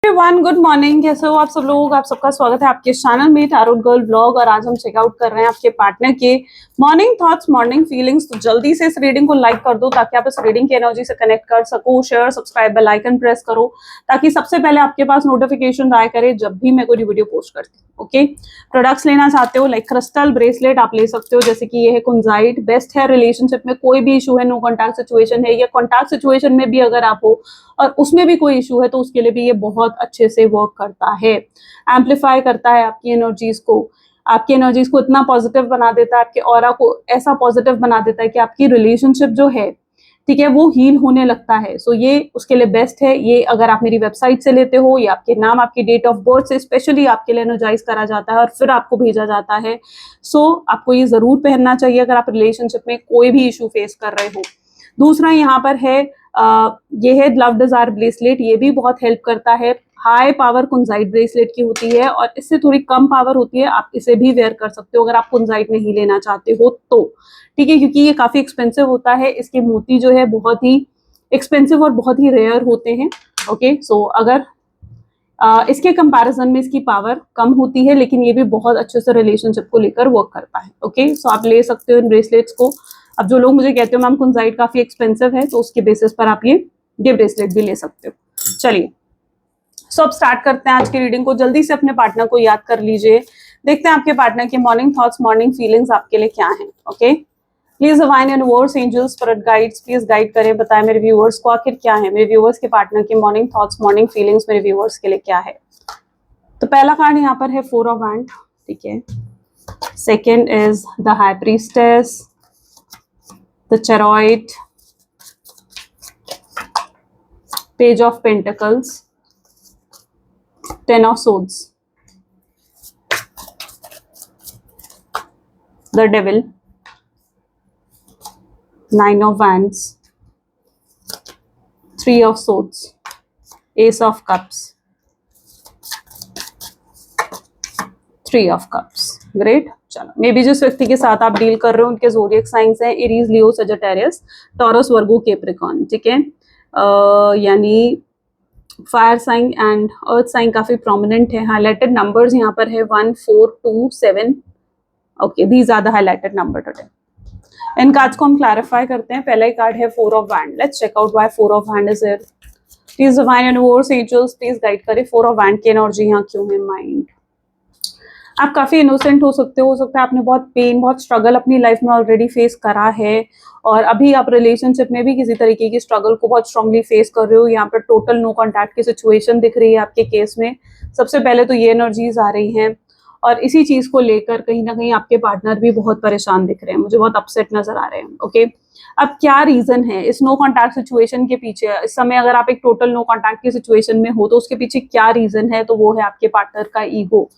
Everyone, good morning. कैसे हो आप सब लोग? आप सबका स्वागत है आपके चैनल में टैरोट गर्ल ब्लॉग। और आज हम चेकआउट कर रहे हैं आपके पार्टनर के मॉर्निंग थॉट्स, मॉर्निंग फीलिंग्स। तो जल्दी से इस रीडिंग को लाइक कर दो ताकि आप इस रीडिंग की एनर्जी से कनेक्ट कर सको। Share, subscribe, bell icon press करो ताकि सबसे पहले आपके पास नोटिफिकेशन आया करे जब भी मैं कोई वीडियो पोस्ट करती हूँ। ओके, प्रोडक्ट्स लेना चाहते हो लाइक क्रिस्टल ब्रेसलेट आप ले सकते हो, जैसे कि ये है कुंजाइट। बेस्ट है रिलेशनशिप में कोई भी इशू है, नो कॉन्टैक्ट सिचुएशन है या कॉन्टैक्ट सिचुएशन में भी अगर आप हो और उसमें भी कोई इशू है तो उसके लिए भी ये बहुत अच्छे से वर्क करता है। एम्पलीफाई करता है आपकी एनर्जीज को, आपकी एनर्जीज को इतना पॉजिटिव बना देता है, आपके ऑरा को ऐसा पॉजिटिव बना देता है कि आपकी रिलेशनशिप जो है, ठीक है, वो हील होने लगता है। सो ये उसके लिए बेस्ट है। ये अगर आप मेरी वेबसाइट से लेते हो या आपके नाम, आपकी डेट ऑफ बर्थ से स्पेशली आपके लिए एनर्जाइज करा जाता है और फिर आपको भेजा जाता है। सो आपको ये जरूर पहनना चाहिए अगर आप रिलेशनशिप में कोई भी इशू फेस कर रहे हो। दूसरा यहाँ पर है ये है लव डिजायर ब्रेसलेट। ये भी बहुत हेल्प करता है। हाई पावर कुंजाइट ब्रेसलेट की होती है और इससे थोड़ी कम पावर होती है। आप इसे भी वेयर कर सकते हो अगर आप कुंजाइट नहीं लेना चाहते हो तो, ठीक है, क्योंकि ये काफी एक्सपेंसिव होता है। इसके मोती जो है बहुत ही एक्सपेंसिव और बहुत ही रेयर होते हैं। ओके, सो अगर इसके कंपैरिजन में इसकी पावर कम होती है, लेकिन ये भी बहुत अच्छे से रिलेशनशिप को लेकर वर्क करता है। ओके, सो आप ले सकते हो इन ब्रेसलेट्स को। अब जो लोग मुझे कहते हो मैम कुंजाइट काफी एक्सपेंसिव है, तो उसके बेसिस पर आप ये ब्रेसलेट भी ले सकते हो। चलिए, सो अब स्टार्ट करते हैं आज की रीडिंग को। जल्दी से अपने पार्टनर को याद कर लीजिए। देखते हैं आपके पार्टनर के मॉर्निंग थॉट्स, मॉर्निंग फीलिंग्स आपके लिए क्या हैं। Okay, please divine universe, angels, spirit guides please guide करें, बताएं मेरे व्यूअर्स को आखिर क्या है, मेरे व्यूअर्स के पार्टनर के मॉर्निंग थॉट्स, मॉर्निंग फीलिंग्स मेरे व्यूअर्स के लिए क्या है। तो पहला कार्ड यहाँ पर है 4 ऑफ वैंड, ठीक है। Second is the high priestess, the chariot, page of pentacles, 10 of swords, the devil, 9 of wands, 3 of swords, ace of cups, 3 of cups। Great. चलो, मे बी जिस व्यक्ति के साथ आप डील कर रहे हो उनके ज़ोडिएक साइंस हैं Aries, Leo, Sagittarius, Taurus, Virgo, Capricorn, ठीक है। यानी fire sign and earth sign काफी प्रोमिनेंट है। हाईलाइटेड नंबर्स यहाँ पर है 1, 4, 2, 7। Okay, these are the highlighted number today. इन कार्ड्स को हम क्लैरिफाई करते हैं। पहला ही कार्ड है 4 of wand. Let's check out why 4 of wand is here. Please divine universe, angels please guide करें 4 ऑफ वैंड की एनर्जी यहाँ क्यों है। माइंड, आप काफी इनोसेंट हो सकते हो सकता है आपने बहुत पेन, बहुत स्ट्रगल अपनी लाइफ में ऑलरेडी फेस करा है और अभी आप रिलेशनशिप में भी किसी तरीके की स्ट्रगल को बहुत स्ट्रांगली फेस कर रहे हो। यहाँ पर टोटल नो कॉन्टैक्ट की सिचुएशन दिख रही है आपके केस में। सबसे पहले तो ये एनर्जीज आ रही हैं और इसी चीज को लेकर कहीं ना कहीं आपके पार्टनर भी बहुत परेशान दिख रहे हैं, मुझे बहुत अपसेट नजर आ रहे हैं। ओके, अब क्या रीजन है इस नो कॉन्टैक्ट सिचुएशन के पीछे? इस समय अगर आप एक टोटल नो कॉन्टैक्ट की सिचुएशन में हो तो उसके पीछे क्या रीजन है? तो वो है आपके पार्टनर का ईगो।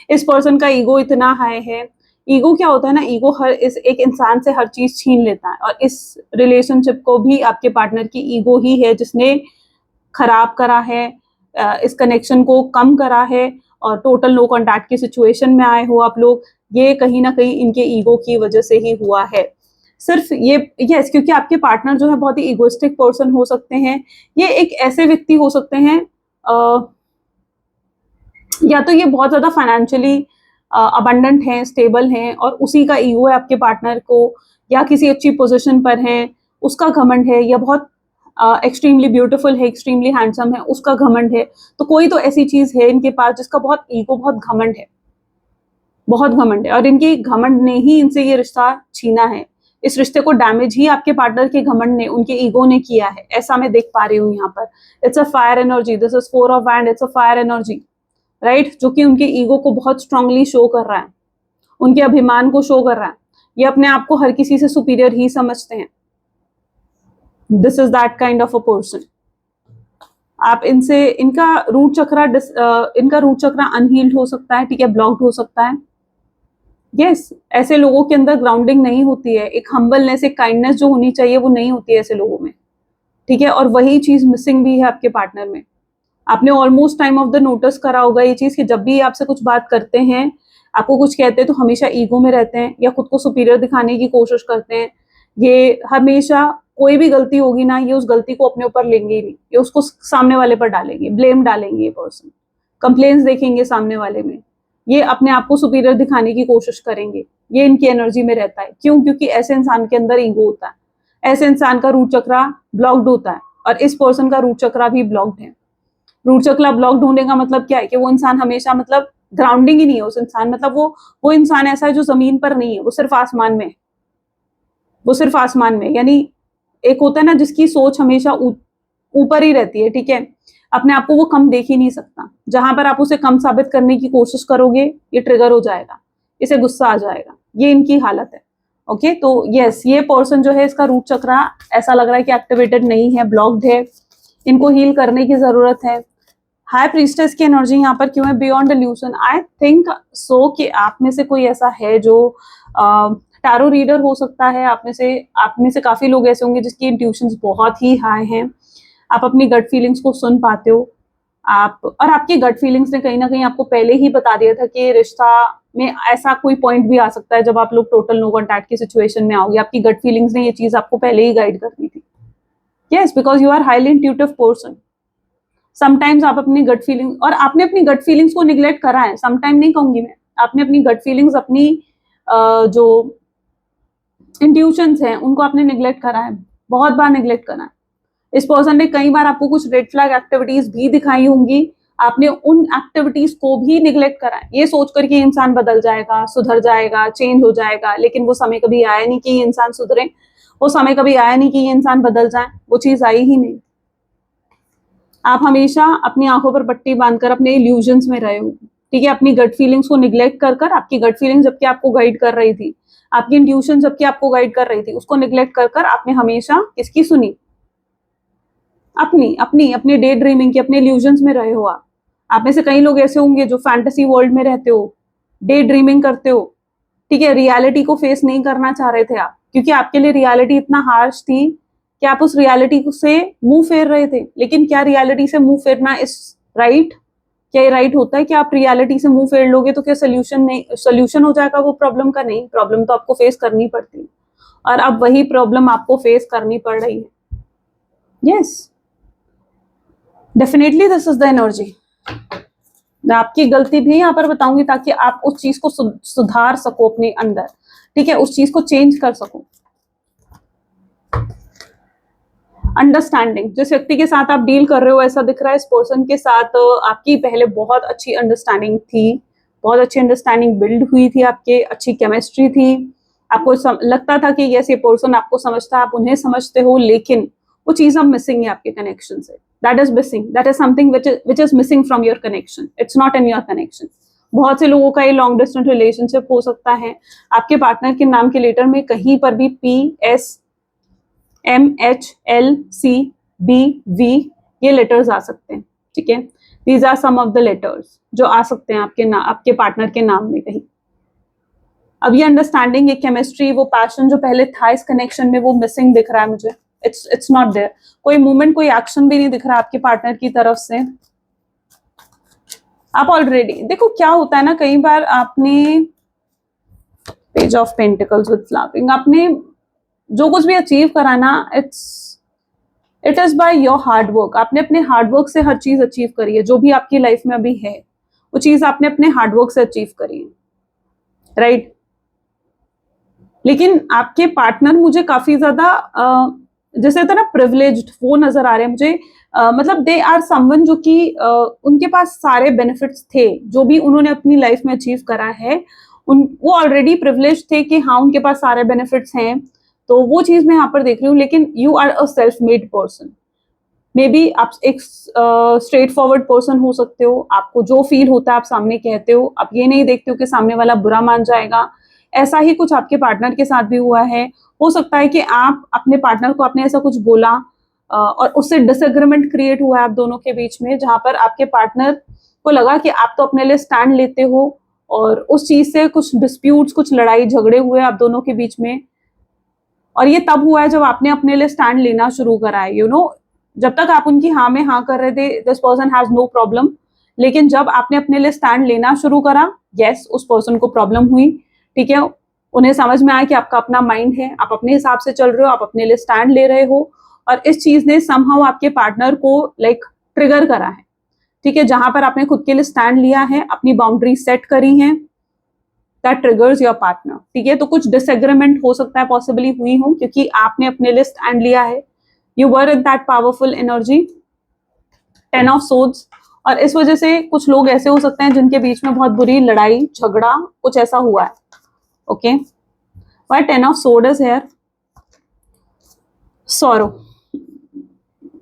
इस पर्सन का ईगो इतना हाई है। ईगो क्या होता है ना, ईगो हर इस एक इंसान से हर चीज छीन लेता है और इस रिलेशनशिप को भी आपके पार्टनर की ईगो ही है जिसने खराब करा है, इस कनेक्शन को कम करा है। और टोटल नो कॉन्टैक्ट की सिचुएशन में आए हो आप लोग, ये कहीं ना कहीं इनके ईगो की वजह से ही हुआ है। सिर्फ ये यस, क्योंकि आपके पार्टनर जो है बहुत ही इगोइस्टिक पर्सन हो सकते हैं। ये एक ऐसे व्यक्ति हो सकते हैं या तो ये बहुत ज्यादा फाइनेंशियली अबंडेंट हैं, स्टेबल हैं और उसी का ईगो है आपके पार्टनर को, या किसी अच्छी पोजीशन पर है उसका घमंड है, या बहुत एक्सट्रीमली ब्यूटीफुल है, एक्सट्रीमली हैंडसम है उसका घमंड है। तो कोई तो ऐसी चीज है इनके पास जिसका बहुत ईगो, बहुत घमंड है, बहुत घमंड है और इनकी घमंड ने ही इनसे ये रिश्ता छीना है। इस रिश्ते को डैमेज ही आपके पार्टनर के घमंड ने, उनके ईगो ने किया है, ऐसा मैं देख पा रही हूँ यहाँ पर। It's a fire energy, this is 4 of wand, it's a fire energy, right, जो कि उनके ईगो को बहुत स्ट्रांगली शो कर रहा है, उनके अभिमान को शो कर रहा है। ये अपने आप को हर किसी से सुपीरियर ही समझते हैं। This is that kind of a person. आप इनसे, इनका रूट चक्रा अनहील्ड हो सकता है, ठीक है, ब्लॉक्ड हो सकता है। यस, ऐसे लोगों के अंदर ग्राउंडिंग नहीं होती है, एक हम्बलनेस, एक काइंडनेस जो होनी चाहिए वो नहीं होती है ऐसे लोगों में, ठीक है। और वही चीज मिसिंग भी है आपके पार्टनर में। आपने almost time of the notice करा होगा ये चीज कि जब भी आपसे कुछ बात करते हैं, आपको कुछ कहते हैं तो हमेशा ईगो में रहते हैं या खुद को सुपीरियर दिखाने की कोशिश करते हैं। ये हमेशा कोई भी गलती होगी ना, ये उस गलती को अपने ऊपर लेंगे ही नहीं, ये उसको सामने वाले पर डालेंगे, ब्लेम डालेंगे, ये पर्सन कंप्लेंट्स देखेंगे सामने वाले में, ये अपने आप को सुपीरियर दिखाने की कोशिश करेंगे। ये इनकी एनर्जी में रहता है। क्यों? क्योंकि ऐसे इंसान के अंदर ईगो होता है, ऐसे इंसान का रूट चक्रा ब्लॉक्ड होता है, और इस पर्सन का रूट चक्रा भी ब्लॉक्ड है। रूट चक्रा ब्लॉक्ड होने का मतलब क्या है कि वो इंसान हमेशा मतलब ग्राउंडिंग ही नहीं है उस इंसान, मतलब वो इंसान ऐसा है जो जमीन पर नहीं है, वो सिर्फ आसमान में है, वो सिर्फ आसमान में। यानी एक होता है ना जिसकी सोच हमेशा ऊपर ही रहती है, ठीक है, अपने आप को वो कम देख ही नहीं सकता। जहां पर आप उसे कम साबित करने की कोशिश करोगे, ये ट्रिगर हो जाएगा, इसे गुस्सा आ जाएगा। ये इनकी हालत है। ओके, तो यस, ये पर्सन जो है इसका रूट चक्रा ऐसा लग रहा है कि एक्टिवेटेड नहीं है, ब्लॉक्ड है, इनको हील करने की जरूरत है। हाई प्रीस्टेस की एनर्जी यहाँ पर क्यों है? Beyond illusion. I think so कि आप में से कोई ऐसा है जो टैरो रीडर हो सकता है। आप में से काफी लोग ऐसे होंगे जिसकी इंट्यूशंस बहुत ही हाई हैं। आप अपनी गट फीलिंग्स को सुन पाते हो, और आपकी गट फीलिंग्स ने कहीं ना कहीं आपको पहले ही बता दिया था कि रिश्ता में ऐसा कोई पॉइंट भी आ सकता है जब आप लोग टोटल नो कॉन्टैक्ट की सिचुएशन में आओगे। आपकी गट फीलिंग्स ने ये चीज आपको पहले ही गाइड कर दी थी। Yes, because you are highly intuitive person. Sometimes आप अपनी गट फीलिंग, और आपने अपनी गट फीलिंग्स को निग्लेक्ट करा है, समटाइम नहीं कहूंगी मैं, आपने अपनी गट फीलिंग्स, अपनी जो इंट्यूशंस हैं उनको आपने निग्लेक्ट करा है, बहुत बार निग्लेक्ट करा है। इस पर्सन ने कई बार आपको कुछ रेड फ्लैग एक्टिविटीज भी दिखाई होंगी, आपने उन एक्टिविटीज को भी निग्लेक्ट करा है, ये सोचकर कि इंसान बदल जाएगा, सुधर जाएगा, चेंज हो जाएगा। लेकिन वो समय कभी आया नहीं कि ये इंसान सुधरे, वो समय कभी आया नहीं कि ये इंसान बदल जाए, वो चीज आई ही नहीं। आप हमेशा अपनी आंखों पर पट्टी बांधकर अपने इल्यूजन्स में रहे हो, ठीक है, अपनी गट फीलिंग्स को निग्लेक्ट कर आपकी गट फीलिंग जबकि आपको गाइड कर रही थी, आपकी इंट्यूशन जबकि आपको गाइड कर रही थी, उसको निग्लेक्ट कर आपने हमेशा किसकी सुनी? अपनी अपनी अपने डे ड्रीमिंग की, अपने इल्यूजन्स में रहे हो। आप में से कई लोग ऐसे होंगे जो फैंटेसी वर्ल्ड में रहते हो, डे ड्रीमिंग करते हो, ठीक है, रियलिटी को फेस नहीं करना चाह रहे थे आप, क्योंकि आपके लिए रियलिटी इतना हार्श थी कि आप उस रियलिटी से मुंह फेर रहे थे। लेकिन क्या रियलिटी से मुंह फेरना इस राइट? क्या ये राइट होता है कि आप रियलिटी से मुंह फेर लोगे तो क्या सोल्यूशन हो जाएगा वो प्रॉब्लम का? नहीं, प्रॉब्लम तो आपको फेस करनी पड़ती है, और अब वही प्रॉब्लम आपको फेस करनी पड़ रही है। Yes, definitely this is the energy. मैं आपकी गलती भी यहाँ पर बताऊंगी ताकि आप उस चीज को सुधार सको अपने अंदर, ठीक है, उस चीज को चेंज कर सको। अंडरस्टैंडिंग, जिस व्यक्ति के साथ आप डील कर रहे हो, ऐसा दिख रहा है इस पर्सन के साथ आपकी पहले बहुत अच्छी अंडरस्टैंडिंग थी, बहुत अच्छी अंडरस्टैंडिंग बिल्ड हुई थी, आपके अच्छी केमिस्ट्री थी, आपको लगता था कि यस ये पर्सन आपको समझता है, आप उन्हें समझते हो, लेकिन वो चीज अब मिसिंग है आपके कनेक्शन से। That is missing, that is something which is missing from your connection, it's not in your connection. बहुत से लोगों का ये लॉन्ग डिस्टेंस रिलेशनशिप हो सकता है। आपके पार्टनर के नाम के लेटर में कहीं पर भी PSMHLCBV ये लेटर्स आ सकते हैं, ठीक है, these are some of the letters जो आ सकते हैं आपके पार्टनर के नाम में कहीं। अब ये अंडरस्टैंडिंग, ये केमिस्ट्री, वो पैशन जो पहले था इस कनेक्शन में, वो मिसिंग दिख रहा है मुझे। It's not there. कोई मूवमेंट, कोई एक्शन भी नहीं दिख रहा आपके पार्टनर की तरफ से। आप ऑलरेडी देखो क्या होता है ना, कई बार आपने page of pentacles with flowering, आपने जो कुछ भी अचीव करा ना, it is by your hard work. आपने अपने हार्ड वर्क से हर चीज अचीव करी है, जो भी आपकी लाइफ में अभी है वो चीज आपने अपने हार्ड वर्क से अचीव करी है, राइट? लेकिन आपके पार्टनर मुझे काफी ज्यादा जैसे होता है ना प्रिविलेज्ड, वो नजर आ रहे हैं मुझे। मतलब दे आर समवन जो कि उनके पास सारे बेनिफिट्स थे, जो भी उन्होंने अपनी लाइफ में अचीव करा है, वो ऑलरेडी प्रिविलेज थे कि हाँ उनके पास सारे बेनिफिट्स हैं, तो वो चीज मैं यहाँ पर देख रही हूँ। लेकिन you are a self made person, may be आप एक स्ट्रेट फॉरवर्ड पर्सन हो सकते हो, आपको जो फील होता है आप सामने कहते हो, आप ये नहीं देखते हो कि सामने वाला बुरा मान जाएगा। ऐसा ही कुछ आपके पार्टनर के साथ भी हुआ है। हो सकता है कि आप अपने पार्टनर को आपने ऐसा कुछ बोला और उससे डिसएग्रीमेंट क्रिएट हुआ है आप दोनों के बीच में, जहां पर आपके पार्टनर को लगा कि आप तो अपने लिए स्टैंड लेते हो, और उस चीज से कुछ डिस्प्यूट्स, कुछ लड़ाई झगड़े हुए आप दोनों के बीच में। और ये तब हुआ है जब आपने अपने लिए स्टैंड लेना शुरू करा है, यू नो। जब तक आप उनकी हाँ में हाँ कर रहे थे, this person has no problem. लेकिन जब आपने अपने लिए स्टैंड लेना शुरू करा, यस उस पर्सन को प्रॉब्लम हुई, ठीक है। उन्हें समझ में आया कि आपका अपना माइंड है, आप अपने हिसाब से चल रहे हो, आप अपने लिए स्टैंड ले रहे हो, और इस चीज ने समहाउ आपके पार्टनर को लाइक ट्रिगर करा है, ठीक है। जहां पर आपने खुद के लिए स्टैंड लिया है, अपनी बाउंड्री सेट करी है, दैट ट्रिगर्स योर पार्टनर, ठीक है। तो कुछ डिसएग्रीमेंट हो सकता है, पॉसिबली हुई हो, क्योंकि आपने अपने लिए स्टैंड लिया है, you were in that powerful energy, 10 of swords. और इस वजह से कुछ लोग ऐसे हो सकते हैं जिनके बीच में बहुत बुरी लड़ाई झगड़ा कुछ ऐसा हुआ है, okay. Why 10 of sword is here? Sorrow,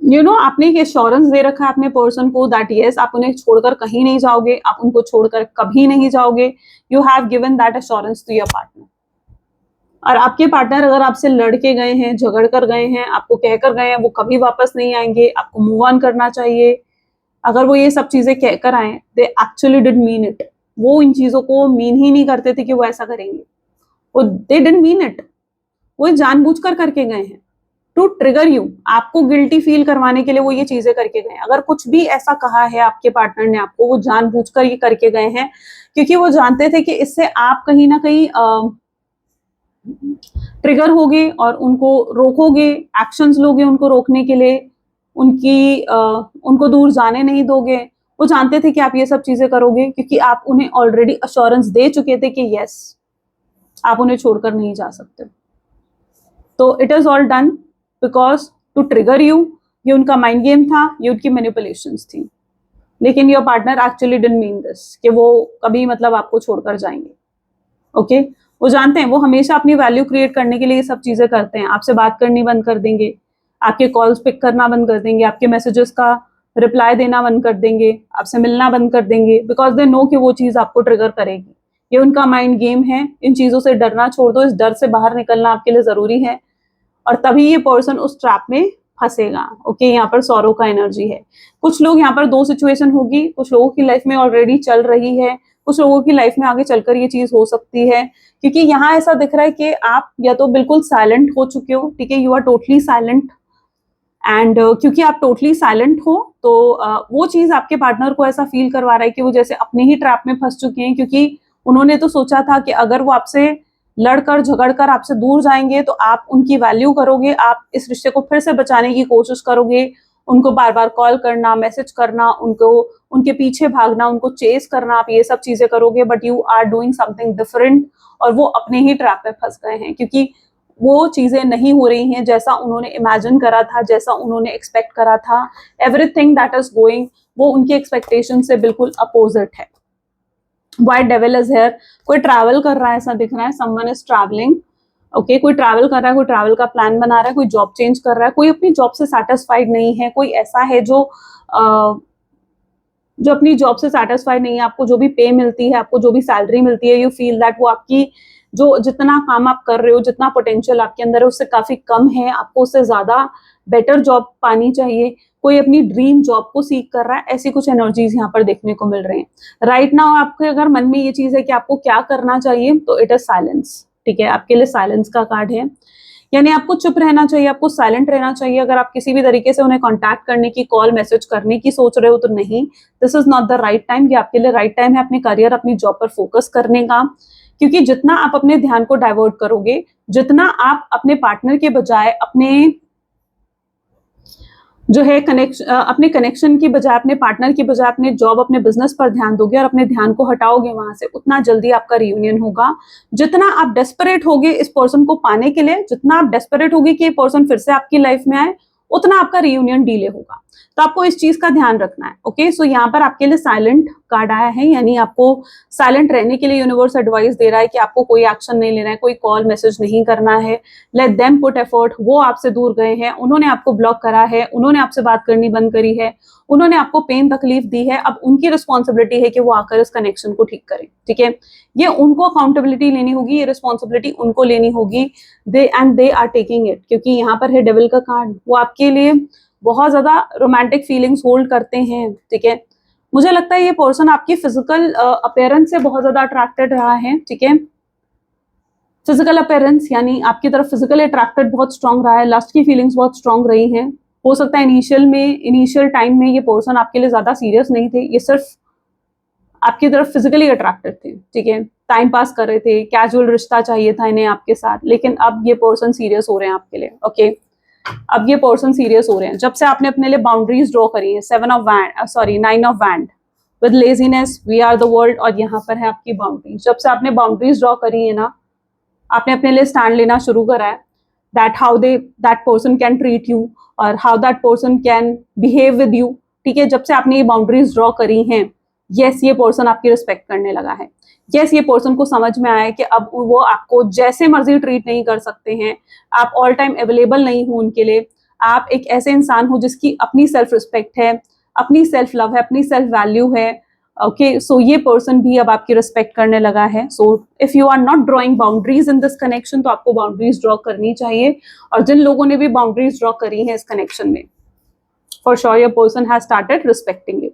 you know, आपने एक एश्योरेंस दे रखा है अपने पर्सन को दैट यस, आप उन्हें छोड़कर कहीं नहीं जाओगे, आप उनको छोड़कर कभी नहीं जाओगे। You have given that assurance to your partner. और आपके पार्टनर अगर आपसे लड़ के गए हैं, झगड़ कर गए हैं, आपको कहकर गए हैं वो कभी वापस नहीं आएंगे, आपको मूव ऑन करना चाहिए, अगर वो ये सब चीजें कहकर आए, they actually did mean it. वो इन चीजों को मीन ही नहीं करते थे कि वो ऐसा करेंगे, वो दे डिडंट मीन इट, वो जानबूझकर करके गए हैं टू ट्रिगर यू, आपको गिल्टी फील करवाने के लिए वो ये चीजें करके गए। अगर कुछ भी ऐसा कहा है आपके पार्टनर ने आपको, वो जानबूझकर ये करके गए हैं, क्योंकि वो जानते थे कि इससे आप कहीं ना कहीं ट्रिगर होगे और उनको रोकोगे, एक्शंस लोगे उनको रोकने के लिए, उनको दूर जाने नहीं दोगे। वो जानते थे कि आप ये सब चीजें करोगे, क्योंकि आप उन्हें ऑलरेडी अश्योरेंस दे चुके थे कि यस, आप उन्हें छोड़कर नहीं जा सकते। तो it is all done because to trigger you, ये उनका माइंड गेम था, ये उनकी मैनिपुलेशंस थी। लेकिन your partner actually didn't mean this कि वो कभी मतलब आपको छोड़कर जाएंगे, ओके। वो जानते हैं, वो हमेशा अपनी वैल्यू क्रिएट करने के लिए ये सब चीजें करते हैं। आपसे बात करनी बंद कर देंगे, आपके कॉल्स पिक करना बंद कर देंगे, आपके मैसेजेस का रिप्लाई देना बंद कर देंगे, आपसे मिलना बंद कर देंगे, बिकॉज दे नो कि वो चीज आपको ट्रिगर करेगी। ये उनका माइंड गेम है। इन चीजों से डरना छोड़ दो, इस डर से बाहर निकलना आपके लिए जरूरी है, और तभी ये पर्सन उस ट्रैप में फंसेगा, ओके। यहाँ पर सौरों का एनर्जी है। कुछ लोग यहाँ पर दो सिचुएशन होगी, कुछ लोगों की लाइफ में ऑलरेडी चल रही है, कुछ लोगों की लाइफ में आगे चलकर ये चीज हो सकती है, क्योंकि यहाँ ऐसा दिख रहा है कि आप या तो बिल्कुल साइलेंट हो चुके हो, ठीक है, you are totally silent, and क्योंकि आप टोटली साइलेंट हो तो वो चीज आपके पार्टनर को ऐसा फील करवा रहा है कि वो जैसे अपने ही ट्रैप में फंस चुके हैं, क्योंकि उन्होंने तो सोचा था कि अगर वो आपसे लड़कर झगड़कर आपसे दूर जाएंगे तो आप उनकी वैल्यू करोगे, आप इस रिश्ते को फिर से बचाने की कोशिश करोगे, उनको बार बार कॉल करना, मैसेज करना, उनको उनके पीछे भागना, उनको चेस करना, आप ये सब चीजें करोगे, but you are doing something different, और वो अपने ही ट्रैप में फंस गए हैं, क्योंकि वो चीजें नहीं हो रही हैं जैसा उन्होंने इमेजिन करा था, जैसा उन्होंने एक्सपेक्ट करा था। एवरीथिंग दैट इज गोइंग, वो उनकी एक्सपेक्टेशन से बिल्कुल अपोजिट है। Why devil is here? कोई ट्रैवल कर रहा है ऐसा दिख रहा है, समवन इज ट्रैवलिंग, ओके। कोई ट्रैवल कर रहा है, कोई ट्रैवल का प्लान बना रहा है, कोई जॉब चेंज कर रहा है, कोई अपनी जॉब से सेटिस्फाइड नहीं है, कोई ऐसा है जो अपनी जॉब से सेटिस्फाइड नहीं है। आपको जो भी पे मिलती है, आपको जो भी सैलरी मिलती है, यू फील दैट वो आपकी जो जितना काम आप कर रहे हो, जितना पोटेंशियल आपके अंदर है उससे काफी कम है, आपको उससे ज्यादा बेटर जॉब पानी चाहिए। कोई अपनी ड्रीम जॉब को सीख कर रहा है, ऐसी कुछ एनर्जीज यहाँ पर देखने को मिल रहे हैं राइट नाउ। आपके अगर मन में ये चीज है कि आपको क्या करना चाहिए, तो इट इज साइलेंस, ठीक है। आपके लिए साइलेंस का कार्ड है, यानी आपको चुप रहना चाहिए, आपको साइलेंट रहना चाहिए। अगर आप किसी भी तरीके से उन्हें कांटेक्ट करने की, कॉल मैसेज करने की सोच रहे हो तो नहीं, this is not the right time. ये आपके लिए राइट टाइम है अपने करियर, अपनी जॉब पर फोकस करने का, क्योंकि जितना आप अपने ध्यान को डाइवर्ट करोगे, जितना आप अपने पार्टनर के बजाय अपने जो है अपने कनेक्शन की बजाय, अपने पार्टनर की बजाय अपने जॉब, अपने बिजनेस पर ध्यान दोगे और अपने ध्यान को हटाओगे वहां से, उतना जल्दी आपका रियूनियन होगा। जितना आप डेस्परेट होगे इस पर्सन को पाने के लिए, जितना आप डेस्परेट होगे कि ये पर्सन फिर से आपकी लाइफ में आए, उतना आपका रियूनियन डिले होगा। तो आपको इस चीज का ध्यान रखना है, ओके। सो यहाँ पर आपके लिए साइलेंट कार्ड आया है, यानी आपको साइलेंट रहने के लिए यूनिवर्स एडवाइस दे रहा है कि आपको कोई एक्शन नहीं लेना है, कोई कॉल मैसेज नहीं करना है। Let them put effort. वो आपसे दूर गए हैं, उन्होंने आपको ब्लॉक करा है, उन्होंने आपसे बात करनी बंद करी है, उन्होंने आपको पेन तकलीफ दी है। अब उनकी रिस्पॉन्सिबिलिटी है कि वो आकर इस कनेक्शन को ठीक करें, ठीक है। ये उनको अकाउंटेबिलिटी लेनी होगी, ये रिस्पॉन्सिबिलिटी उनको लेनी होगी, दे आर टेकिंग इट, क्योंकि यहाँ पर है डेविल का कार्ड। वो आपके लिए बहुत ज्यादा रोमांटिक फीलिंग्स होल्ड करते हैं, ठीक है। मुझे लगता है ये पर्सन आपकी फिजिकल अपीयरेंस से बहुत ज्यादा अट्रैक्टेड रहा है, ठीक है। फिजिकल अपीयरेंस यानी आपकी तरफ फिजिकल अट्रैक्टेड बहुत स्ट्रांग रहा है, लस्ट की फीलिंग्स बहुत स्ट्रांग रही हैं। हो सकता है इनिशियल टाइम में ये पर्सन आपके लिए ज्यादा सीरियस नहीं थे, ये सिर्फ आपकी तरफ फिजिकली अट्रैक्टेड थे, ठीक है, टाइम पास कर रहे थे, कैजुअल रिश्ता चाहिए था इन्हें आपके साथ, लेकिन अब ये पर्सन सीरियस हो रहे हैं आपके लिए। ओके, अब ये पर्सन सीरियस हो रहे हैं जब से आपने अपने लिए बाउंड्रीज ड्रॉ करी है। 9 of wand with laziness, we are the world, और यहाँ पर है आपकी बाउंड्रीज। जब से आपने बाउंड्रीज ड्रॉ करी है ना, आपने अपने लिए स्टैंड लेना शुरू करा है, that person can treat you और how that person can behave with you, ठीक है। जब से आपने ये बाउंड्रीज ड्रॉ करी हैं, यस, ये पर्सन आपकी रिस्पेक्ट करने लगा है। यस, ये पर्सन को समझ में आया है कि अब वो आपको जैसे मर्जी ट्रीट नहीं कर सकते हैं, आप ऑल टाइम अवेलेबल नहीं हो उनके लिए। आप एक ऐसे इंसान हो जिसकी अपनी सेल्फ रिस्पेक्ट है, अपनी सेल्फ लव है, अपनी सेल्फ वैल्यू है। ओके, सो ये पर्सन भी अब आपकी रिस्पेक्ट करने लगा है। So if you are not drawing boundaries in this connection, तो आपको बाउंड्रीज ड्रॉ करनी चाहिए। और जिन लोगों ने भी बाउंड्रीज ड्रॉ करी है इस कनेक्शन में, for sure your person has started respecting you.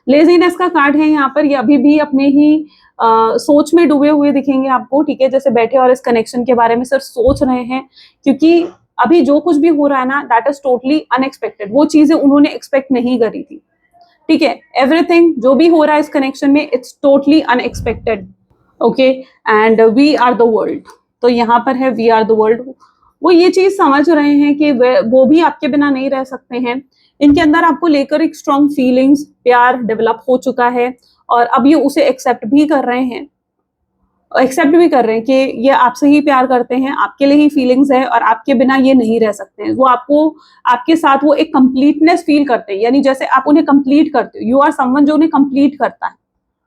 Laziness का कार्ड है यहाँ पर, ये अभी भी अपने ही सोच में डूबे हुए दिखेंगे आपको, ठीक है, जैसे बैठे और इस कनेक्शन के बारे में सिर्फ सोच रहे हैं, क्योंकि अभी जो कुछ भी हो रहा है ना, दैट इज टोटली अनएक्सपेक्टेड। वो चीजें उन्होंने एक्सपेक्ट नहीं करी थी, ठीक है। एवरीथिंग जो भी हो रहा है इस कनेक्शन में, it's totally unexpected. Okay, and we are the world, तो यहाँ पर है वी आर द वर्ल्ड। वो ये चीज समझ रहे हैं कि वो भी आपके बिना नहीं रह सकते हैं। इनके अंदर आपको लेकर एक स्ट्रॉन्ग फीलिंग्स, प्यार डेवलप हो चुका है, और अब ये उसे एक्सेप्ट भी कर रहे हैं, कि ये आपसे ही प्यार करते हैं, आपके लिए ही फीलिंग्स है, और आपके बिना ये नहीं रह सकते हैं। वो आपके साथ वो एक कंप्लीटनेस फील करते हैं, यानी जैसे आप उन्हें कंप्लीट करते हो, यू आर समवन जो उन्हें कंप्लीट करता है।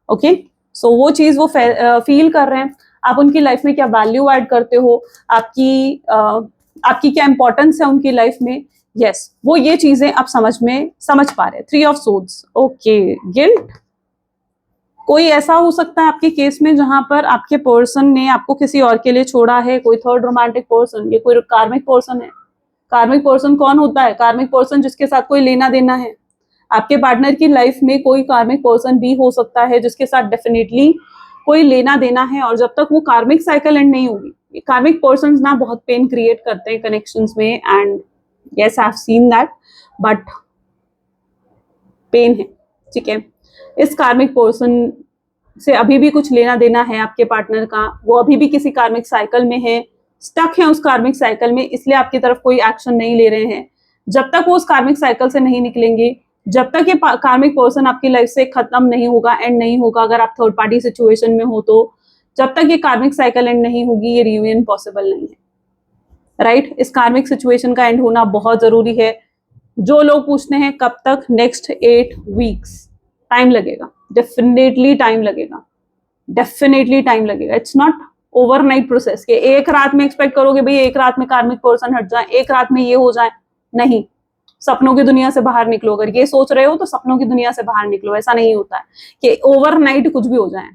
ओके, सो वो चीज वो फील कर रहे हैं। आप उनकी लाइफ में क्या वैल्यू ऐड करते हो, आपकी क्या इंपॉर्टेंस है उनकी लाइफ में, यस, वो ये चीजें आप समझ पा रहे हैं। 3 ऑफ सोर्ड्स, ओके, गिल्ट। कोई ऐसा हो सकता है आपके केस में जहां पर आपके पर्सन ने आपको किसी और के लिए छोड़ा है, कोई थर्ड रोमांटिक पर्सन, ये कोई कार्मिक पर्सन है। कार्मिक पर्सन कौन होता है? कार्मिक पर्सन जिसके साथ कोई लेना देना है। आपके पार्टनर की लाइफ में कोई कार्मिक पर्सन भी हो सकता है जिसके साथ डेफिनेटली कोई लेना देना है, और जब तक वो कार्मिक साइकिल एंड नहीं होगी, कार्मिक पर्सन ना बहुत पेन क्रिएट करते हैं कनेक्शंस में, and yes, I have seen that, but pain है, ठीक है। इस कार्मिक पर्सन से अभी भी कुछ लेना देना है आपके पार्टनर का, वो अभी भी किसी कार्मिक साइकिल में है, स्टक है उस कार्मिक साइकिल में, इसलिए आपकी तरफ कोई एक्शन नहीं ले रहे हैं। जब तक वो उस कार्मिक साइकिल से नहीं निकलेंगे, जब तक ये कार्मिक पर्सन आपकी लाइफ से खत्म नहीं होगा, एंड नहीं होगा, अगर आप थर्ड पार्टी सिचुएशन में हो तो, जब तक ये कार्मिक साइकिल एंड नहीं होगी, ये रियूनियन पॉसिबल नहीं है, राइट। इस कार्मिक सिचुएशन का एंड होना बहुत जरूरी है। जो लोग पूछते हैं कब तक, नेक्स्ट 8 वीक्स, टाइम लगेगा, डेफिनेटली टाइम लगेगा, इट्स नॉट ओवरनाइट प्रोसेस के एक रात में एक्सपेक्ट करोगे भाई एक रात में कार्मिक पर्सन हट जाए, एक रात में ये हो जाए, नहीं। सपनों की दुनिया से बाहर निकलो, अगर ये सोच रहे हो तो सपनों की दुनिया से बाहर निकलो। ऐसा नहीं होता है कि ओवरनाइट कुछ भी हो जाए,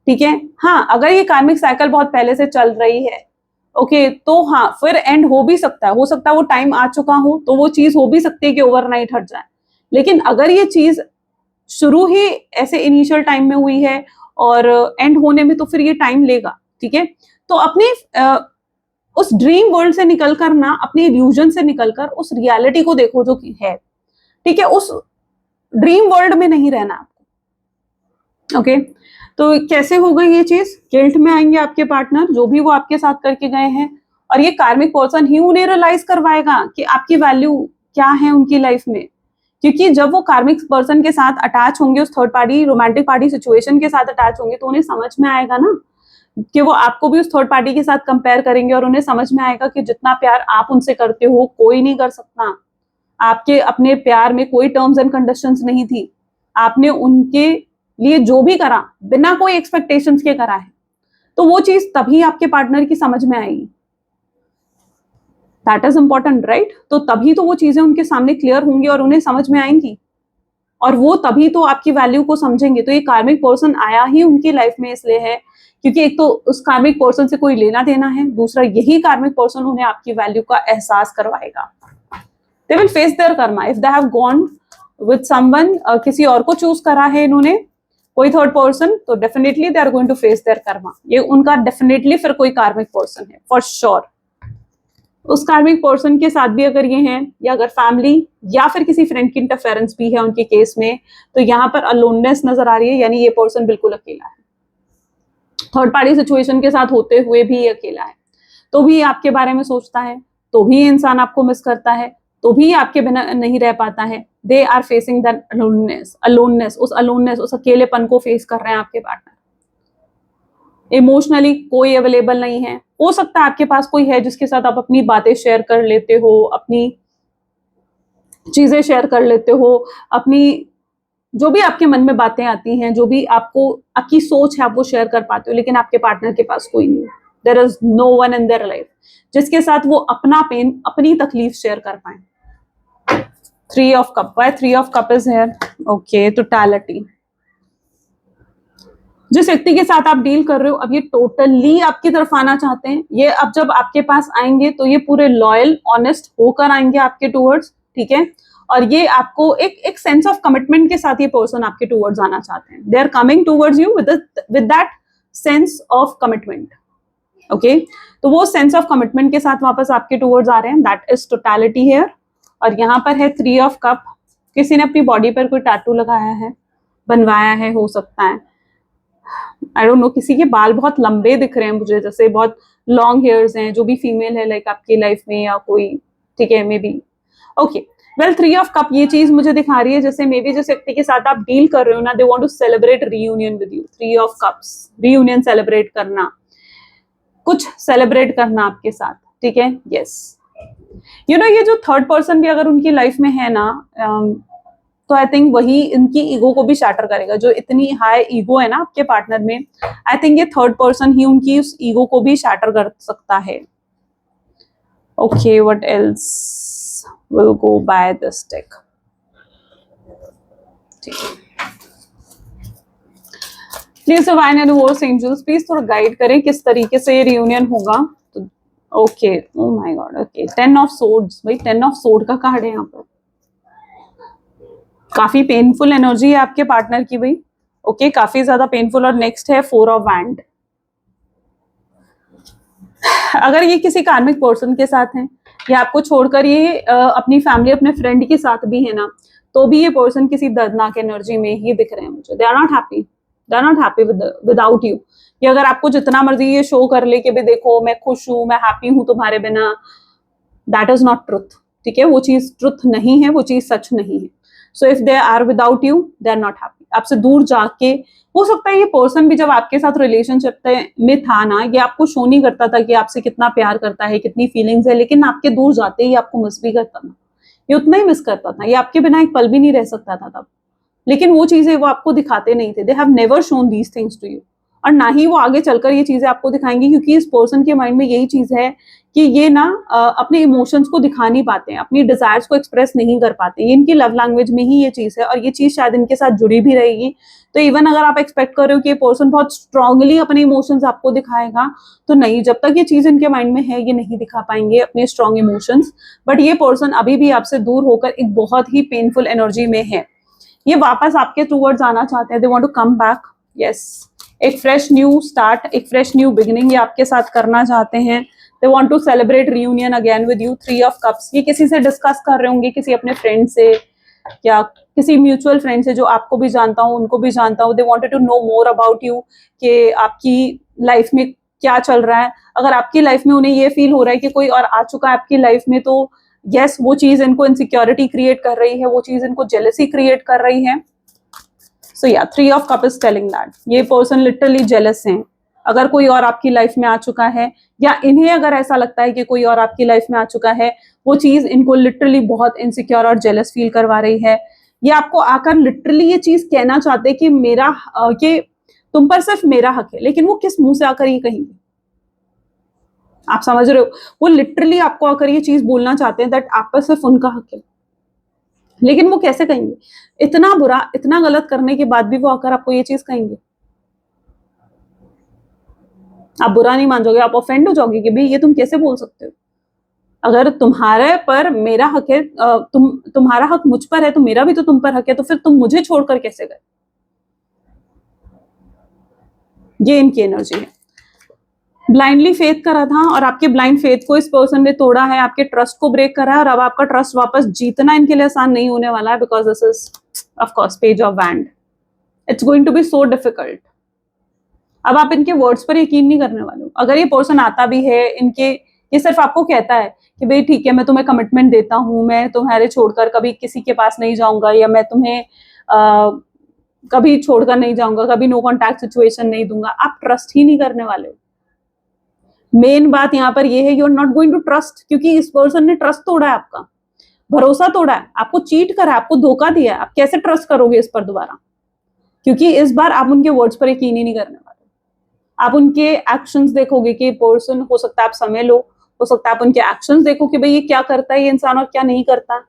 ठीक है। हाँ, अगर ये कार्मिक साइकिल बहुत पहले से चल रही है, ओके, तो हाँ, फिर एंड हो भी सकता है, वो टाइम आ चुका हो, तो वो चीज हो भी सकती है कि ओवरनाइट हट जाए। लेकिन अगर ये चीज शुरू ही ऐसे इनिशियल टाइम में हुई है और एंड होने में, तो फिर ये टाइम लेगा, ठीक है। तो अपने उस ड्रीम वर्ल्ड से निकलकर ना, अपने इल्यूजन से निकलकर उस रियलिटी को देखो जो कि है, ठीक है। उस ड्रीम वर्ल्ड में नहीं रहना आपको, ओके। तो कैसे होगा ये चीज? गिल्ट में आएंगे आपके पार्टनर, जो भी वो आपके साथ करके गए हैं, और ये कार्मिक पर्सन ही उन्हें रियलाइज करवाएगा कि आपकी वैल्यू क्या है उनकी लाइफ में। क्योंकि जब वो कार्मिक पर्सन के साथ अटैच होंगे, उस third party romantic party situation के साथ अटैच होंगे, तो उन्हें समझ में आएगा ना कि वो आपको भी उस थर्ड पार्टी के साथ कंपेयर करेंगे, और उन्हें समझ में आएगा कि जितना प्यार आप उनसे करते हो कोई नहीं कर सकता। आपके अपने प्यार में कोई टर्म्स एंड कंडीशंस नहीं थी, आपने उनके लिए जो भी करा बिना कोई एक्सपेक्टेशंस के करा है, तो वो चीज तभी आपके पार्टनर की समझ में आएगी। That is important, right. तो तभी तो वो चीजें उनके सामने क्लियर होंगी और उन्हें समझ में आएंगी, और वो तभी तो आपकी वैल्यू को समझेंगे। तो ये कार्मिक पर्सन आया ही उनकी लाइफ में इसलिए है क्योंकि एक तो उस कार्मिक पर्सन से कोई लेना देना है, दूसरा यही कार्मिक पर्सन उन्हें आपकी वैल्यू का एहसास करवाएगा। They will face their karma if they have gone with someone, किसी और को चूज करा है इन्होंने, कोई थर्ड पर्सन, तो definitely they are going to face their karma. ये उनका डेफिनेटली फिर कोई कार्मिक पर्सन है, फॉर श्योर। उस कार्मिक पर्सन के साथ भी अगर ये हैं, या अगर फैमिली या फिर किसी फ्रेंड की इंटरफेरेंस भी है उनके केस में, तो यहाँ पर अलोननेस नजर आ रही है, यानी ये पर्सन बिल्कुल अकेला है, थर्ड पार्टी सिचुएशन के साथ होते हुए भी ये अकेला है, तो भी आपके बारे में सोचता है, तो भी इंसान आपको मिस करता है, तो भी आपके बिना नहीं रह पाता है। They are facing that aloneness, उस अकेलेपन को फेस कर रहे हैं आपके पार्टनर। इमोशनली कोई अवेलेबल नहीं है। हो सकता है आपके पास कोई है जिसके साथ आप अपनी बातें शेयर कर लेते हो, अपनी चीजें शेयर कर लेते हो, अपनी जो भी आपके मन में बातें आती हैं, जो भी आपको आपकी सोच है, आप वो शेयर कर पाते हो, लेकिन आपके पार्टनर के पास कोई नहीं है। There is no one in their life जिसके साथ वो अपना पेन, अपनी तकलीफ शेयर कर पाए। 3 of cup, why 3 of cup is here? Okay, totality. जिस व्यक्ति के साथ आप डील कर रहे हो, अब ये टोटली आपकी तरफ आना चाहते हैं। ये अब जब आपके पास आएंगे तो ये पूरे लॉयल, ऑनेस्ट होकर आएंगे आपके टूवर्ड्स, ठीक है। और ये आपको एक सेंस ऑफ कमिटमेंट के साथ ये पर्सन आपके टूवर्ड्स आना चाहते हैं। They are coming towards you with that sense of commitment, okay. तो वो सेंस ऑफ कमिटमेंट के साथ वापस आपके टूवर्ड्स आ रहे हैं, दैट इज टोटलिटी हियर। और यहाँ पर है 3 ऑफ कप। किसी ने अपनी बॉडी पर कोई टैटू लगाया है, बनवाया है, हो सकता है, आई डोंट नो। किसी के बाल बहुत लंबे दिख रहे हैं मुझे, जैसे बहुत लॉन्ग हेयर्स हैं, जो भी फीमेल है लाइक आपकी लाइफ में या कोई, ठीक है, may be, okay. Well 3 of cup ये चीज मुझे दिखा रही है जैसे मे बी जिस व्यक्ति के साथ आप डील कर रहे हो ना, they want to celebrate reunion with you. 3 of cups, reunion celebrate करना, कुछ सेलिब्रेट करना आपके साथ, ठीक है, यस। यू नो, ये जो थर्ड पर्सन भी अगर उनकी लाइफ में है ना, तो आई थिंक वही इनकी ईगो को भी शैटर करेगा। जो इतनी हाई ईगो है ना आपके पार्टनर में, आई थिंक ये थर्ड पर्सन ही उनकी उस ईगो को भी शैटर कर सकता है। Okay, what else will go by this deck? Please divine and universe angels please थोड़ा गाइड करें किस तरीके से ये रियूनियन होगा। तो okay, oh my God, okay, 10 of swords. भाई 10 ऑफ सोर्ड का कार्ड है यहाँ पर, काफी पेनफुल एनर्जी है आपके पार्टनर की भाई, ओके, काफी ज्यादा पेनफुल। और नेक्स्ट है 4 ऑफ वैंड। अगर ये किसी कार्मिक पर्सन के साथ है या आपको छोड़कर ये अपनी फैमिली, अपने फ्रेंड के साथ भी है ना, तो भी ये पर्सन किसी दर्दनाक एनर्जी में ही दिख रहे हैं मुझे। They are not happy, they are not happy without you. कि अगर आपको जितना मर्जी ये शो कर ले कि भी देखो मैं खुश हूं, मैं हैप्पी हूं तुम्हारे बिना, दैट इज नॉट ट्रुथ, ठीक है। वो चीज ट्रुथ नहीं है, वो चीज सच नहीं है। So if they are without you, they are not happy. आपसे दूर जाके, हो सकता है ये पर्सन भी जब आपके साथ रिलेशनशिप में था ना, ये आपको शो नहीं करता था कि आपसे कितना प्यार करता है, कितनी फीलिंग्स है, लेकिन आपके दूर जाते ही आपको मिस भी करता था। ये उतना ही मिस करता था, ये आपके बिना एक पल भी नहीं रह सकता था तब। लेकिन वो चीजें वो आपको दिखाते नहीं थे। They have never shown these things to you, और ना ही वो आगे चलकर ये चीजें आपको दिखाएंगे, क्योंकि इस पर्सन के माइंड में यही चीज है कि ये ना अपने इमोशंस को दिखा नहीं पाते हैं, अपनी डिजायर्स को एक्सप्रेस नहीं कर पाते। ये इनकी लव लैंग्वेज में ही ये चीज है, और ये चीज शायद इनके साथ जुड़ी भी रहेगी। तो इवन अगर आप एक्सपेक्ट कर रहे हो कि ये पर्सन बहुत स्ट्रांगली अपने इमोशंस आपको दिखाएगा, तो नहीं, जब तक ये चीज इनके माइंड में है ये नहीं दिखा पाएंगे अपने स्ट्रांग इमोशंस। बट ये पर्सन अभी भी आपसे दूर होकर एक बहुत ही पेनफुल एनर्जी में है। ये वापस आपके टूवर्ड्स आना चाहते हैं, they want to come back, yes. एक फ्रेश न्यू स्टार्ट, एक फ्रेश न्यू बिगिनिंग ये आपके साथ करना चाहते हैं। They want to celebrate reunion again with you. 3 of cups, ये किसी से डिस्कस कर रहे होंगे, किसी अपने फ्रेंड से या किसी म्यूचुअल फ्रेंड से जो आपको भी जानता हूँ, उनको भी जानता हूँ। They wanted to know more about you, कि आपकी लाइफ में क्या चल रहा है। अगर आपकी लाइफ में उन्हें ये फील हो रहा है कि कोई और आ चुका है आपकी लाइफ में, तो यस, वो चीज इनको इनसिक्योरिटी क्रिएट कर रही है, वो चीज इनको जेलसी क्रिएट कर रही है। सो या 3 of cup is telling that ये पर्सन लिटरली जेलस हैं। अगर कोई और आपकी लाइफ में आ चुका है, या इन्हें अगर ऐसा लगता है कि कोई और आपकी लाइफ में आ चुका है, वो चीज इनको लिटरली बहुत इनसिक्योर और जेलस फील करवा रही है। ये आपको आकर लिटरली ये चीज कहना चाहते हैं कि मेरा कि तुम पर सिर्फ मेरा हक है, लेकिन वो किस मुंह से आकर ये कहेंगे? आप समझ रहे हो? वो लिटरली आपको आकर ये चीज बोलना चाहते हैं दैट आप पर सिर्फ उनका हक है, लेकिन वो कैसे कहेंगे? इतना बुरा, इतना गलत करने के बाद भी वो आकर आपको ये चीज कहेंगे। आप बुरा नहीं मान जाओगे, आप ऑफेंड हो जाओगे कि भाई ये तुम कैसे बोल सकते हो? अगर तुम्हारे पर मेरा हक है, तुम्हारा हक मुझ पर है, तो मेरा भी तो तुम पर हक है, तो फिर तुम मुझे छोड़कर कैसे गए? ये इनकी एनर्जी है। ब्लाइंडली फेथ करा था और आपके ब्लाइंड फेथ को इस पर्सन ने तोड़ा है, आपके ट्रस्ट को ब्रेक करा है, और अब आपका ट्रस्ट वापस जीतना इनके लिए आसान नहीं होने वाला है, because this is of course page of wand. It's going to be so difficult. अब आप इनके वर्ड्स पर यकीन नहीं करने वाले हो। अगर ये पर्सन आता भी है, इनके ये सिर्फ आपको कहता है कि भाई ठीक है, मैं तुम्हें कमिटमेंट देता हूँ, मैं तुम्हारे छोड़कर कभी किसी के पास नहीं जाऊंगा, या मैं तुम्हें कभी छोड़कर नहीं जाऊंगा, कभी नो कॉन्टैक्ट सिचुएशन नहीं दूंगा, आप ट्रस्ट ही नहीं करने वाले हो। मेन बात यहाँ पर ये है, you are not going to trust, क्योंकि इस पर्सन ने ट्रस्ट तोड़ा है, आपका भरोसा तोड़ा है, आपको चीट करा है, आपको धोखा दिया है। आप कैसे ट्रस्ट करोगे इस पर दोबारा? क्योंकि इस बार आप उनके वर्ड्स पर यकीन ही नहीं करने वाले। आप उनके एक्शंस देखोगे कि पर्सन, हो सकता है आप समय लो, हो सकता है आप उनके एक्शंस देखो कि भाई ये क्या करता है ये इंसान और क्या नहीं करता।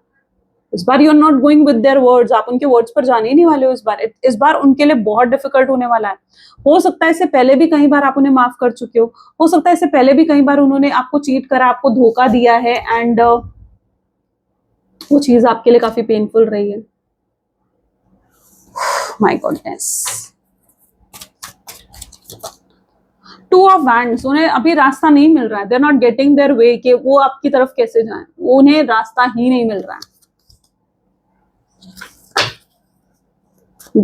इस बार you are not going with their words, आप उनके वर्ड्स पर जाने ही नहीं वाले हो इस बार। इस बार उनके लिए बहुत डिफिकल्ट होने वाला है। हो सकता है इससे पहले भी कई बार आप उन्हें माफ कर चुके हो सकता है इससे पहले भी कई बार उन्होंने आपको चीट करा, आपको धोखा दिया है, एंड वो चीज आपके लिए काफी पेनफुल रही है। My goodness, two of wands, उन्हें अभी रास्ता नहीं मिल रहा है, they are not getting their way, कि वो आपकी तरफ कैसे जाएं, उन्हें रास्ता ही नहीं मिल रहा है।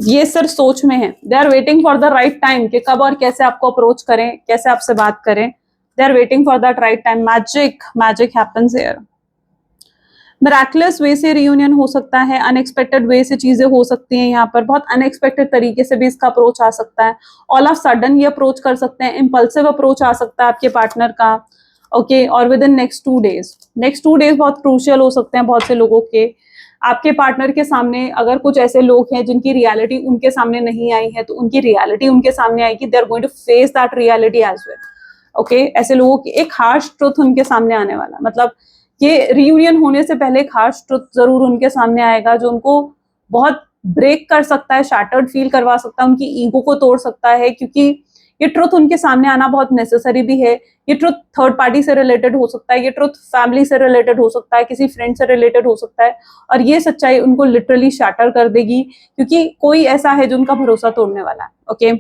ये सिर्फ सोच में है, they are waiting for the right time, कि कब और कैसे आपको अप्रोच करें, कैसे आपसे बात करें। They are waiting for that right time. Magic happens here. Miraculous वे से रियूनियन हो सकता है, अनएक्सपेक्टेड वे से चीजें हो सकती हैं, यहाँ पर बहुत अनएक्सपेक्टेड तरीके से भी इसका अप्रोच आ सकता है। ऑल ऑफ सडन ये अप्रोच कर सकते हैं, इंपल्सिव अप्रोच आ सकता है आपके पार्टनर का। ओके, और with in next 2 days, next 2 days बहुत क्रूशियल हो सकते हैं बहुत से लोगों के। आपके पार्टनर के सामने अगर कुछ ऐसे लोग हैं जिनकी रियलिटी उनके सामने नहीं आई है, तो उनकी रियलिटी उनके सामने आएगी। They are going to face that reality as well. Okay, ऐसे लोगों की एक हार्श ट्रुथ उनके सामने आने वाला, मतलब ये रियूनियन होने से पहले एक हार्श ट्रुथ जरूर उनके सामने आएगा, जो उनको बहुत ब्रेक कर सकता है, शैटर्ड फील करवा सकता है, उनकी ईगो को तोड़ सकता है, क्योंकि ये ट्रुथ उनके सामने आना बहुत नेसेसरी भी है। ये ट्रुथ थर्ड पार्टी से रिलेटेड हो सकता है, ये ट्रुथ फैमिली से रिलेटेड हो सकता है, किसी फ्रेंड से रिलेटेड हो सकता है, और ये सच्चाई उनको लिटरली शैटर कर देगी, क्योंकि कोई ऐसा है जो उनका भरोसा तोड़ने वाला है। ओके,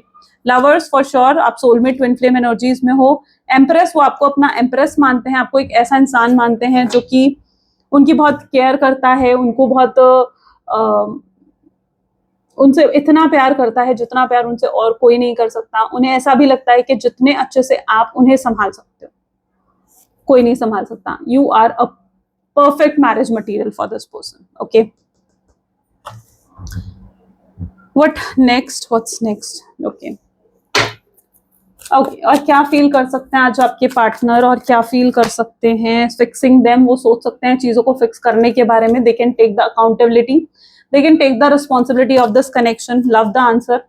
लवर्स फॉर श्योर, आप सोलमेट ट्विन फ्लेम एनर्जीज में हो। एम्प्रेस, वो आपको अपना एम्प्रेस मानते हैं, आपको एक ऐसा इंसान मानते हैं जो कि उनकी बहुत केयर करता है, उनको बहुत उनसे इतना प्यार करता है जितना प्यार उनसे और कोई नहीं कर सकता। उन्हें ऐसा भी लगता है कि जितने अच्छे से आप उन्हें संभाल सकते हो, कोई नहीं संभाल सकता। You are a perfect marriage material for this person. Okay, what's next? Okay, और क्या फील कर सकते हैं आज आपके पार्टनर, और क्या फील कर सकते हैं? फिक्सिंग देम, वो सोच सकते हैं चीजों को फिक्स करने के बारे में। They can take the accountability, they can take the responsibility of this connection. Love the answer.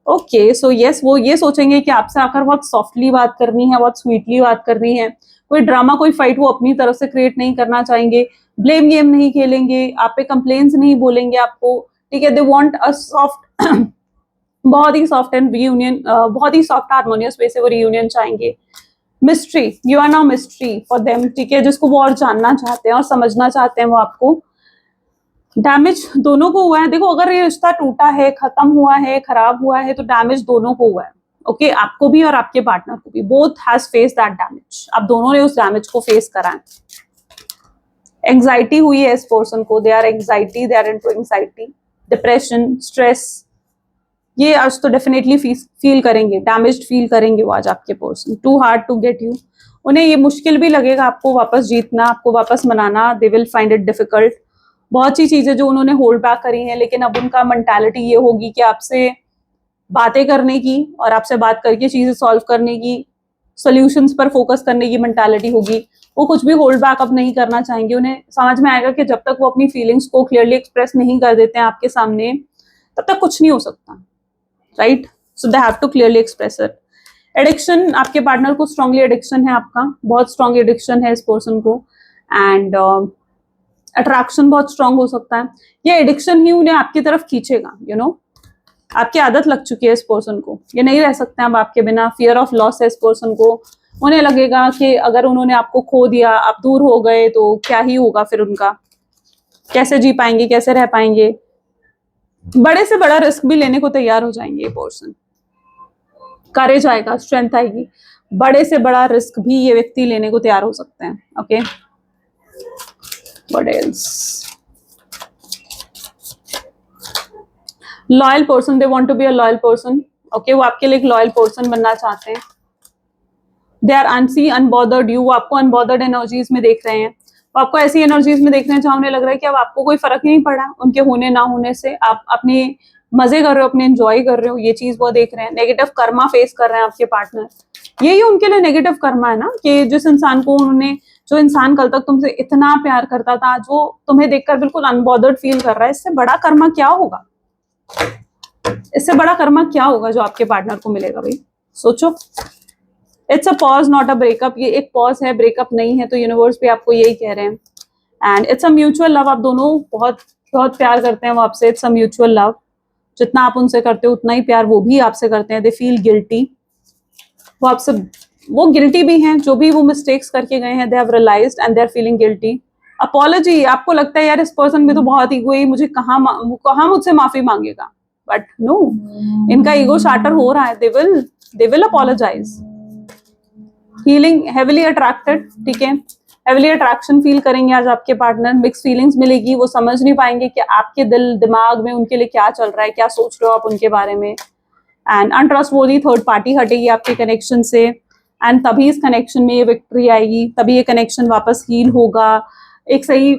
Okay, so yes, वो ये सोचेंगे कि आपसे आकर बहुत सॉफ्टली बात करनी है, बहुत स्वीटली बात करनी है। कोई ड्रामा, कोई फाइट वो अपनी तरफ से क्रिएट नहीं करना चाहेंगे। ब्लेम गेम नहीं खेलेंगे, आप पे कंप्लेन्स नहीं बोलेंगे आपको। ठीक है, दे वॉन्ट अ सॉफ्ट बहुत ही सॉफ्ट एंड रियूनियन, बहुत ही सॉफ्ट हार्मोनियस वे से वो रियूनियन चाहेंगे। Mystery, you are now mystery for them. ठीक है, जिसको वो और जानना चाहते हैं और समझना चाहते हैं वो आपको। डैमेज दोनों को हुआ है। देखो, अगर ये रिश्ता टूटा है, खत्म हुआ है, खराब हुआ है, तो डैमेज दोनों को हुआ है। ओके, आपको भी और आपके पार्टनर को भी, both has face that damage. आप दोनों ने उस डैमेज को फेस करा है। एंग्जाइटी हुई है इस पर्सन को, they are into anxiety, depression, stress, ये आज तो डेफिनेटली फील करेंगे, डैमेज्ड फील करेंगे वो आज आपके person. Too hard to get you, उन्हें ये मुश्किल भी लगेगा आपको वापस जीतना, आपको वापस मनाना। They will find it difficult. बहुत सी चीजें जो उन्होंने होल्ड बैक करी हैं, लेकिन अब उनका मेंटालिटी ये होगी कि आपसे बातें करने की और आपसे बात करके चीजें सॉल्व करने की, सोल्यूशंस पर फोकस करने की मेंटालिटी होगी। वो कुछ भी होल्ड बैक अब नहीं करना चाहेंगे। उन्हें समझ में आएगा कि जब तक वो अपनी फीलिंग्स को क्लियरली एक्सप्रेस नहीं कर देते हैं आपके सामने, तब तक कुछ नहीं हो सकता। Right, so they have to clearly express it. Addiction, आपके पार्टनर को स्ट्रांगली एडिक्शन है आपका, बहुत स्ट्रांग एडिक्शन है इस पर्सन को। एंड अट्रैक्शन बहुत स्ट्रांग हो सकता है। ये एडिक्शन ही उन्हें आपकी तरफ खींचेगा। यू नो, आपकी आदत लग चुकी है इस पर्सन को, ये नहीं रह सकते हैं अब आपके बिना। फियर ऑफ लॉस है इस पर्सन को। उन्हें लगेगा कि अगर उन्होंने आपको खो दिया, आप दूर हो गए, तो क्या ही होगा फिर उनका, कैसे जी पाएंगे, कैसे रह पाएंगे। बड़े से बड़ा रिस्क भी लेने को तैयार हो जाएंगे ये पर्सन। करेज आएगा, स्ट्रेंथ आएगी, बड़े से बड़ा रिस्क भी ये व्यक्ति लेने को तैयार हो सकते हैं। Okay, what else? Loyal person, they want to be a loyal person. Okay, वो आपके लिए एक लॉयल पर्सन बनना चाहते हैं। They are unsee unbothered you, वो आपको अनबॉदर्ड एनर्जीज में देख रहे हैं, वो आपको ऐसी एनर्जीज में देख रहे हैं जहां उन्हें लग रहा है कि अब आपको कोई फर्क नहीं पड़ा उनके होने ना होने से, आप अपने मजे कर रहे हो, अपने एंजॉय कर रहे हो, ये चीज वो देख रहे हैं। नेगेटिव कर्मा फेस कर रहे हैं आपके पार्टनर, यही उनके लिए नेगेटिव कर्मा है ना, कि जिस इंसान को उन्होंने, जो इंसान कल तक तुमसे इतना प्यार करता था, जो तुम्हें देखकर बिल्कुल अनबॉदर्ड फील कर रहा है, इससे बड़ा कर्मा क्या होगा? इससे बड़ा कर्मा क्या होगा जो आपके पार्टनर को मिलेगा भाई? सोचो। It's a pause not a breakup, ये एक पॉज है, ब्रेकअप नहीं है। तो यूनिवर्स भी आपको यही कह रहे हैं। And it's a mutual love, आप दोनों बहुत बहुत प्यार करते हैं वो आपसे। इट्स अ म्यूचुअल लव, जितना आप उनसे करते हो उतना ही प्यार वो भी आपसे करते हैं। दे फील गिल्टी, वो आपसे, वो गिल्टी भी हैं, जो भी वो मिस्टेक्स करके गए हैं, they have realised and they are feeling guilty. Apology, आपको लगता है यार इस पर्सन में तो बहुत ईगो है, मुझे कहाँ मुझसे माफी मांगेगा, बट नो, इनका ईगो शाटर हो रहा है। They will apologise. Feeling heavily attracted, ठीक है, हेविली अट्रैक्शन फील करेंगे आज आपके पार्टनर। मिक्स फीलिंग्स मिलेगी, वो समझ नहीं पाएंगे कि आपके दिल दिमाग में उनके लिए क्या चल रहा है, क्या सोच रहे हो आप उनके बारे में। एंड अनट्रस्टवर्दी थर्ड पार्टी हटेगी आपके कनेक्शन से, एंड तभी इस कनेक्शन में ये विक्ट्री आएगी, तभी ये कनेक्शन वापस हील होगा, एक सही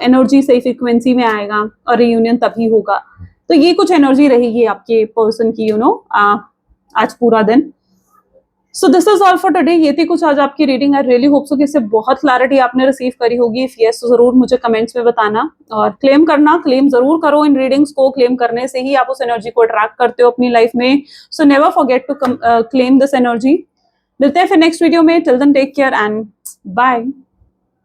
एनर्जी, सही फ्रिक्वेंसी में आएगा, और रियूनियन तभी होगा। तो ये कुछ एनर्जी रहेगी आपके पर्सन की, आज पूरा दिन। So this is all for today. ये थी कुछ आज आपकी reading. I really hope so कि इससे बहुत क्लैरिटी आपने रिसीव करी होगी। इफ यस, तो जरूर मुझे कमेंट्स में बताना, और क्लेम करना, क्लेम जरूर करो इन रीडिंग्स को। क्लेम करने से ही आप उस एनर्जी को अट्रैक्ट करते हो अपनी लाइफ में। So never forget to claim this energy. मिलते हैं फिर नेक्स्ट वीडियो में। Till then take care and bye.